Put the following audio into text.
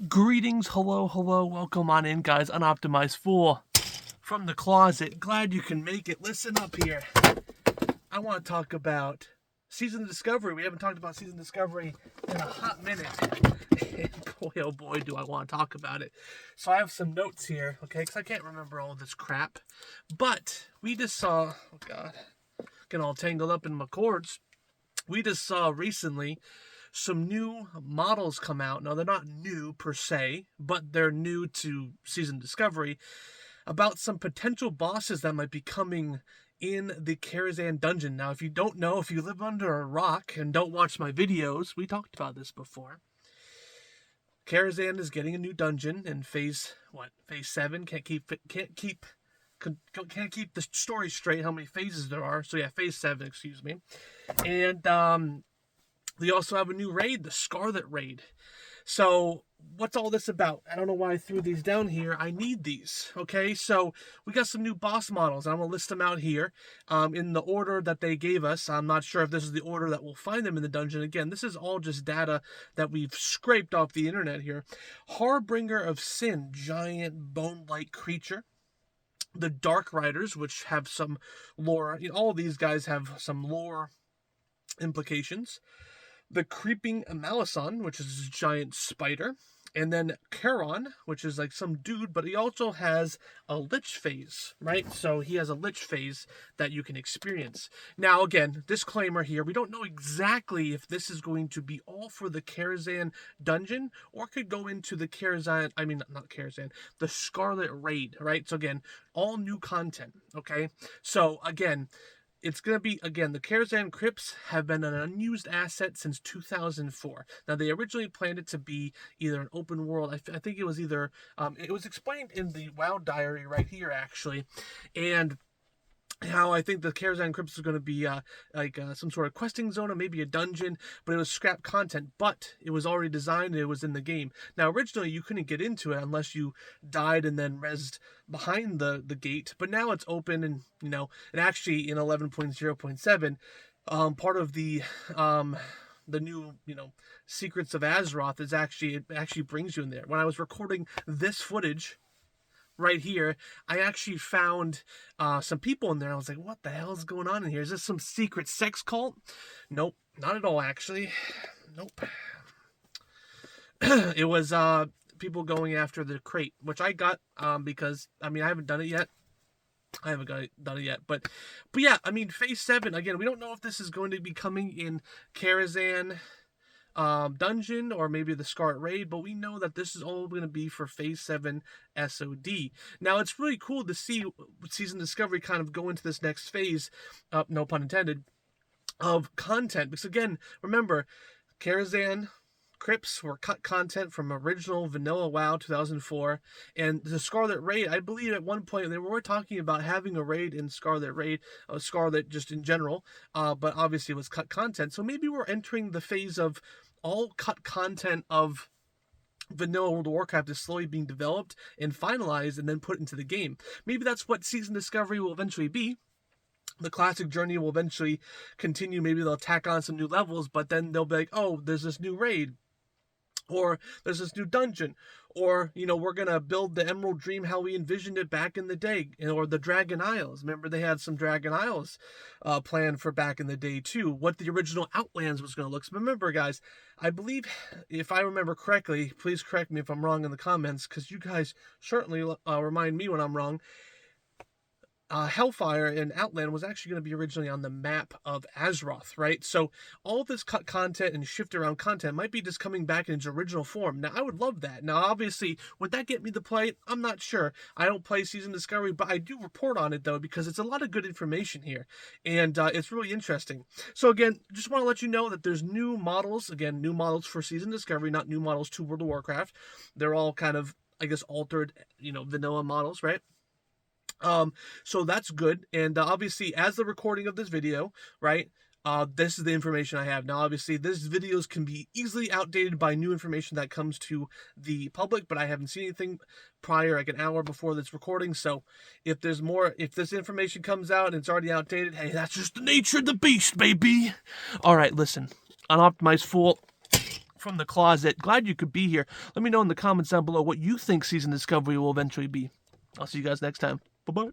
Greetings, hello, welcome on in, guys. Unoptimized Fool from the closet. Glad you can make it. Listen up here. I want to talk about Season Discovery. We haven't talked about Season Discovery in a hot minute. And boy, oh boy, do I want to talk about it. So I have some notes here, okay, because I can't remember all this crap. But we just saw, oh God, getting all tangled up in my cords. We just saw recently some new models come out. Now, they're not new per se, but they're new to Season Discovery about some potential bosses that might be coming in the Karazhan dungeon. Now, if you don't know, if you live under a rock and don't watch my videos, we talked about this before. Karazhan is getting a new dungeon in phase 7. Can't keep the story straight how many phases there are. So yeah, phase 7, excuse me. And we also have a new raid, the Scarlet Raid. So what's all this about? I don't know why I threw these down here. I need these, okay? So we got some new boss models. I'm going to list them out here in the order that they gave us. I'm not sure if this is the order that we'll find them in the dungeon. Again, this is all just data that we've scraped off the internet here. Harbinger of Sin, giant bone-like creature. The Dark Riders, which have some lore. All of these guys have some lore implications. The Creeping Malison, which is a giant spider. And then Charon, which is like some dude, but he also has a lich phase, right? So he has a lich phase that you can experience. Now, again, disclaimer here, we don't know exactly if this is going to be all for the Karazhan dungeon or could go into the the Scarlet Raid, right? So again, all new content, okay? So again, it's going to be, again, the Karazhan Crypts have been an unused asset since 2004. Now, they originally planned it to be either an open world. I think it was either, it was explained in the WoW diary right here, actually. And how I think the Karazhan Crypts is going to be some sort of questing zone or maybe a dungeon, but it was scrap content, but it was already designed and it was in the game. Now, originally, you couldn't get into it unless you died and then rezzed behind the gate, but now it's open and, and actually in 11.0.7, part of the new, Secrets of Azeroth is it actually brings you in there. When I was recording this footage right here, I actually found some people in there. I was like, what the hell is going on in here? Is this some secret sex cult? Nope, not at all, actually. Nope. It was people going after the crate, which I got because, I haven't done it yet. But yeah, phase 7, again, we don't know if this is going to be coming in Karazhan dungeon or maybe the Scarlet Raid, but we know that this is all going to be for phase 7 SoD. Now, it's really cool to see Season Discovery kind of go into this next phase, no pun intended, of content, because again, remember, Karazhan Crypts were cut content from original vanilla WoW 2004, and the Scarlet Raid, I believe at one point they were talking about having a raid in Scarlet Raid, Scarlet just in general, but obviously it was cut content, so maybe we're entering the phase of all cut content of vanilla World of Warcraft is slowly being developed and finalized and then put into the game. Maybe that's what Season Discovery will eventually be. The classic journey will eventually continue. Maybe they'll tack on some new levels, but then they'll be like, oh, there's this new raid, or there's this new dungeon, or, we're going to build the Emerald Dream how we envisioned it back in the day, or the Dragon Isles. Remember, they had some Dragon Isles planned for back in the day, too, what the original Outlands was going to look. So remember, guys, I believe, if I remember correctly, please correct me if I'm wrong in the comments, because you guys certainly remind me when I'm wrong, Hellfire and Outland was actually going to be originally on the map of Azeroth, right? So all this cut content and shift around content might be just coming back in its original form. Now, I would love that. Now, obviously, would that get me to play? I'm not sure. I don't play Season Discovery, but I do report on it, though, because it's a lot of good information here, and it's really interesting. So, again, just want to let you know that there's new models, again, new models for Season Discovery, not new models to World of Warcraft. They're all kind of, I guess, altered, vanilla models, right? So that's good. And obviously, as the recording of this video, right, this is the information I have. Now, obviously, these videos can be easily outdated by new information that comes to the public, but I haven't seen anything prior, like an hour before this recording. So if there's more, if this information comes out and it's already outdated, hey, that's just the nature of the beast, baby. All right, listen, Unoptimized Fool, from the closet. Glad you could be here. Let me know in the comments down below what you think Season Discovery will eventually be. I'll see you guys next time. Bye-bye.